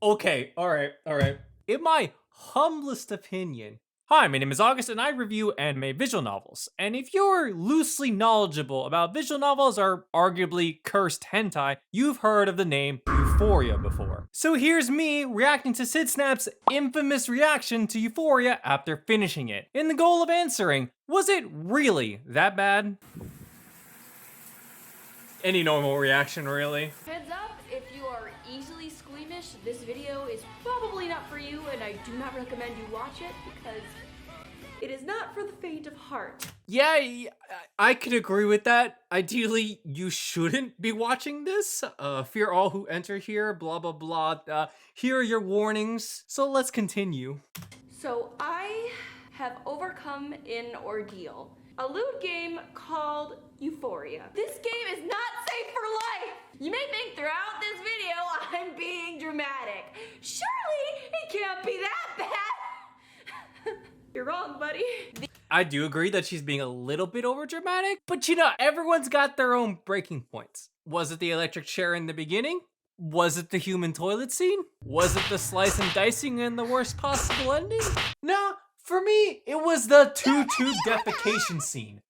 Okay, alright. In my humblest opinion, hi, my name is August and I review anime visual novels. And if you're loosely knowledgeable about visual novels or arguably cursed hentai, you've heard of the name Euphoria before. So here's me reacting to Sydsnap's infamous reaction to Euphoria after finishing it, in the goal of answering, was it really that bad? Any normal reaction, really. Heads up, if you are easily squeamish, this video is probably not for you, and I do not recommend you watch it because it is not for the faint of heart. Yeah, I could agree with that. Ideally, you shouldn't be watching this. Fear all who enter here, blah, blah, blah. Here are your warnings. So let's continue. So I have overcome an ordeal. A lewd game called Euphoria. This game is not safe for life. You may think throughout this video I'm being dramatic. Surely it can't be that bad. You're wrong, buddy. I do agree that she's being a little bit overdramatic, but you know, everyone's got their own breaking points. Was it the electric chair in the beginning? Was it the human toilet scene? Was it the slice and dicing and the worst possible ending? Nah, for me, it was the tutu defecation scene.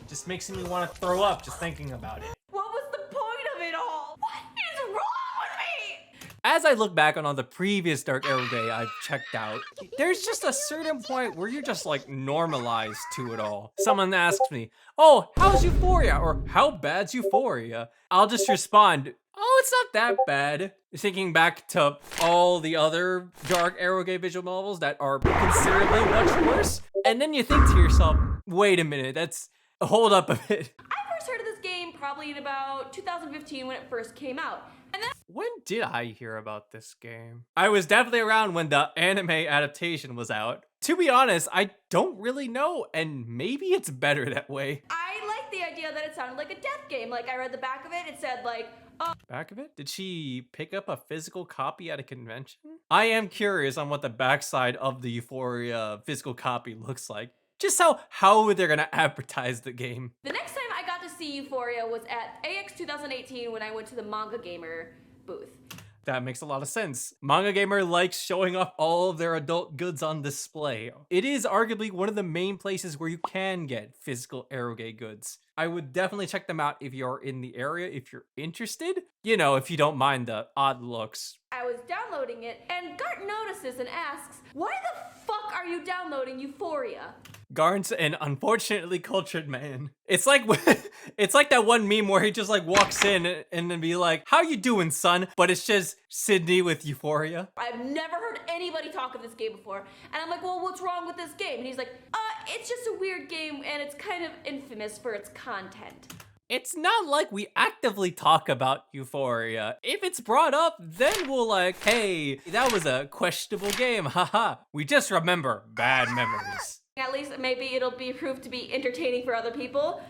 Just makes me want to throw up just thinking about it. What was the point of it all? What is wrong with me? As I look back on all the previous Dark Arrow Day I've checked out, there's just a certain point where you're just like normalized to it all. Someone asks me, oh, how's Euphoria? Or how bad's Euphoria? I'll just respond, oh, it's not that bad. Thinking back to all the other Dark Arrow Day visual novels that are considerably much worse. And then you think to yourself, wait a minute, hold up a bit. I first heard of this game probably in about 2015 when it first came out. And then When did I hear about this game? I was definitely around when the anime adaptation was out. To be honest, I don't really know, and maybe it's better that way. I liked the idea that it sounded like a death game. Like I read the back of it, it said like, Back of it? Did she pick up a physical copy at a convention? I am curious on what the backside of the Euphoria physical copy looks like. Just how they're gonna advertise the game. the next time I got to see Euphoria was at AX 2018 when I went to the Manga Gamer booth. That makes a lot of sense. Manga Gamer likes showing off all of their adult goods on display. It is arguably one of the main places where you can get physical eroge goods. I would definitely check them out if you're in the area, if you're interested. You know, if you don't mind the odd looks. I was downloading it, and Gart notices and asks, why the fuck are you downloading Euphoria? Garn's an unfortunately cultured man. It's like it's like that one meme where he just like walks in and then be like, "How you doing, son?" But it's just Sydney with Euphoria. I've never heard anybody talk of this game before. And I'm like, well, what's wrong with this game? And he's like, it's just a weird game and it's kind of infamous for its content. It's not like we actively talk about Euphoria. If it's brought up, then we'll like, hey, that was a questionable game, haha. We just remember bad memories. At least maybe it'll be proved to be entertaining for other people.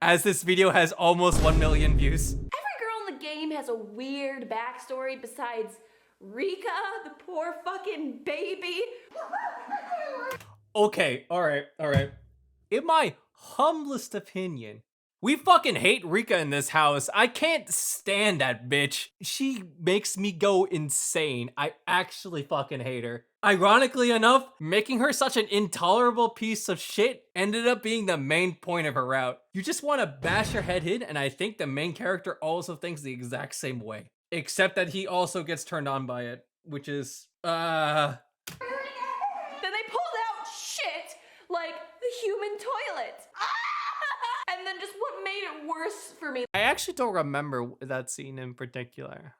As this video has almost 1 million views. Every girl in the game has a weird backstory besides Rika, the poor fucking baby. Okay, alright. In my humblest opinion, we fucking hate Rika in this house. I can't stand that bitch. She makes me go insane. I actually fucking hate her. Ironically enough, making her such an intolerable piece of shit ended up being the main point of her route. You just want to bash your head in, and I think the main character also thinks the exact same way. Except that he also gets turned on by it, which is, Then they pulled out shit like the human toilet. And then just what made it worse for me. I actually don't remember that scene in particular.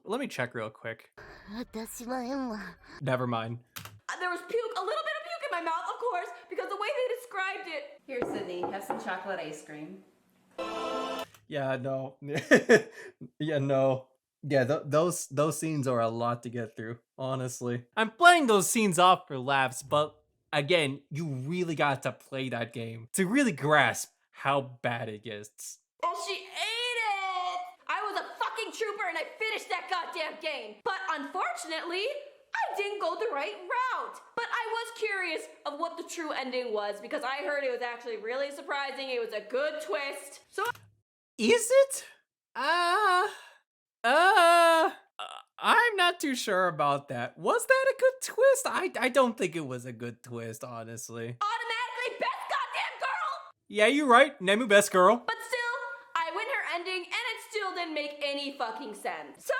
Let me check real quick. Never mind. There was puke, a little bit of puke in my mouth, of course, because the way they described it. Here, Sydney, have some chocolate ice cream. Yeah, no. Yeah, no. Yeah, those scenes are a lot to get through, honestly. I'm playing those scenes off for laughs, but again, you really got to play that game to really grasp how bad it gets. And she ate it! I was a fucking trooper and I finished that goddamn game. But unfortunately, I didn't go the right route. But I was curious of what the true ending was because I heard it was actually really surprising. It was a good twist. So Is it? Uh, I'm not too sure about that. Was that a good twist? I don't think it was a good twist, honestly. Automatically best goddamn girl! Yeah, you're right. Nemu best girl. But still, I win her ending and it still didn't make any fucking sense. So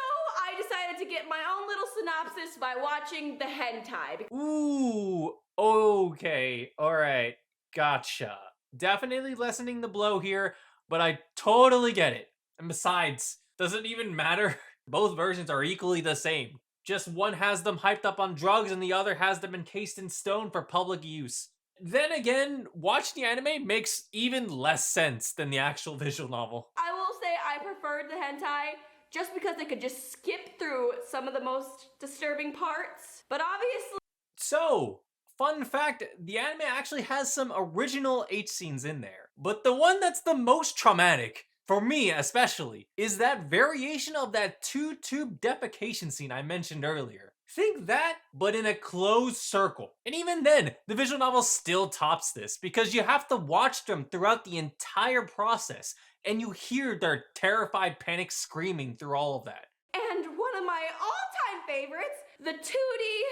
I decided to get my own little synopsis by watching the hentai. Ooh, okay. All right. Gotcha. Definitely lessening the blow here, but I totally get it. And besides, doesn't even matter. Both versions are equally the same. Just one has them hyped up on drugs and the other has them encased in stone for public use. Then again, watching the anime makes even less sense than the actual visual novel. I will say I preferred the hentai just because they could just skip through some of the most disturbing parts. But obviously, So, fun fact, the anime actually has some original H scenes in there. But the one that's the most traumatic, for me especially, is that variation of that two-tube defecation scene I mentioned earlier. Think that, but in a closed circle. And even then, the visual novel still tops this, because you have to watch them throughout the entire process, and you hear their terrified panic screaming through all of that. and one of my all-time favorites, the 2D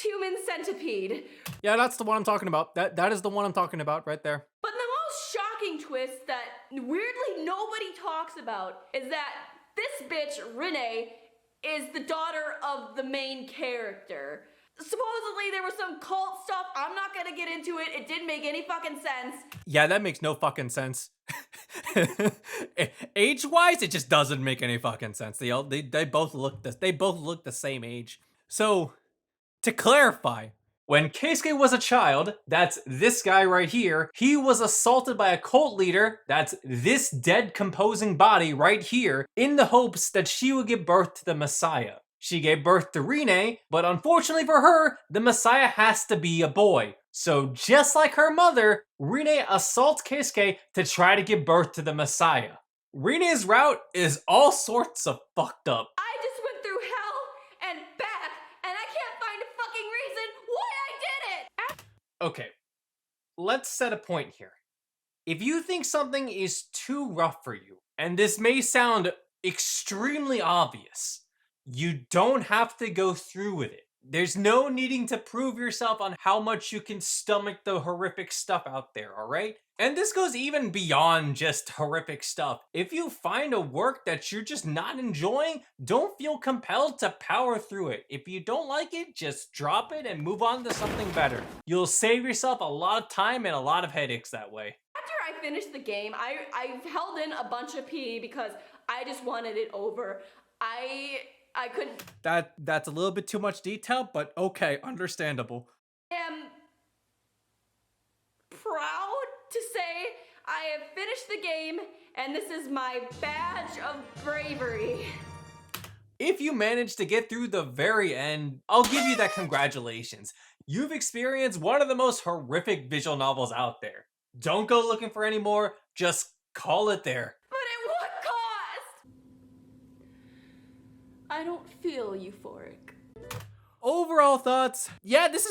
human centipede. Yeah, that's the one I'm talking about. That is the one I'm talking about right there. But the most shocking twist that weirdly nobody talks about is that this bitch, Renee, is the daughter of the main character. Supposedly there was some cult stuff. I'm not gonna get into it. It didn't make any fucking sense. Yeah, that makes no fucking sense. Age-wise, it just doesn't make any fucking sense. They both look the same age. So, to clarify, when Keisuke was a child, that's this guy right here, he was assaulted by a cult leader, that's this dead composing body right here, in the hopes that she would give birth to the Messiah. She gave birth to Rine, but unfortunately for her, the Messiah has to be a boy. So just like her mother, Rine assaults Keisuke to try to give birth to the Messiah. Rine's route is all sorts of fucked up. I just went through hell and back, and I can't find a fucking reason why I did it. Okay, let's set a point here. If you think something is too rough for you, and this may sound extremely obvious, you don't have to go through with it. There's no needing to prove yourself on how much you can stomach the horrific stuff out there, alright? And this goes even beyond just horrific stuff. If you find a work that you're just not enjoying, don't feel compelled to power through it. If you don't like it, just drop it and move on to something better. You'll save yourself a lot of time and a lot of headaches that way. After I finished the game, I held in a bunch of pee because I just wanted it over. I couldn't. That's a little bit too much detail, but okay, understandable. Am proud to say I have finished the game, and this is my badge of bravery. If you managed to get through the very end, I'll give you that congratulations. You've experienced one of the most horrific visual novels out there. Don't go looking for any more, just call it there. But at what cost? I don't feel euphoric. Overall thoughts, yeah, this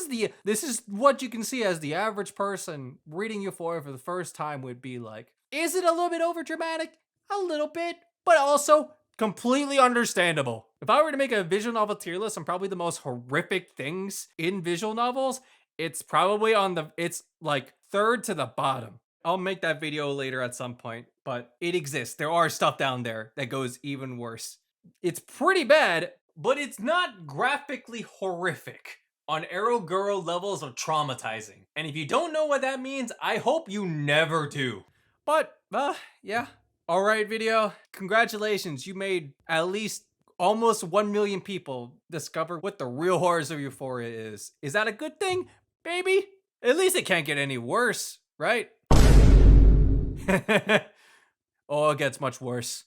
is what you can see as the average person reading Euphoria for the first time would be like. Is it a little bit overdramatic? A little bit, but also completely understandable. If I were to make a visual novel tier list on probably the most horrific things in visual novels, it's probably it's like third to the bottom. I'll make that video later at some point, but it exists. There are stuff down there that goes even worse. It's pretty bad, but it's not graphically horrific on Arrow Girl levels of traumatizing. And if you don't know what that means, I hope you never do. But, yeah. Alright, video. Congratulations, you made at least almost 1 million people discover what the real horrors of Euphoria is. Is that a good thing? Baby? At least it can't get any worse, right? Oh, it gets much worse.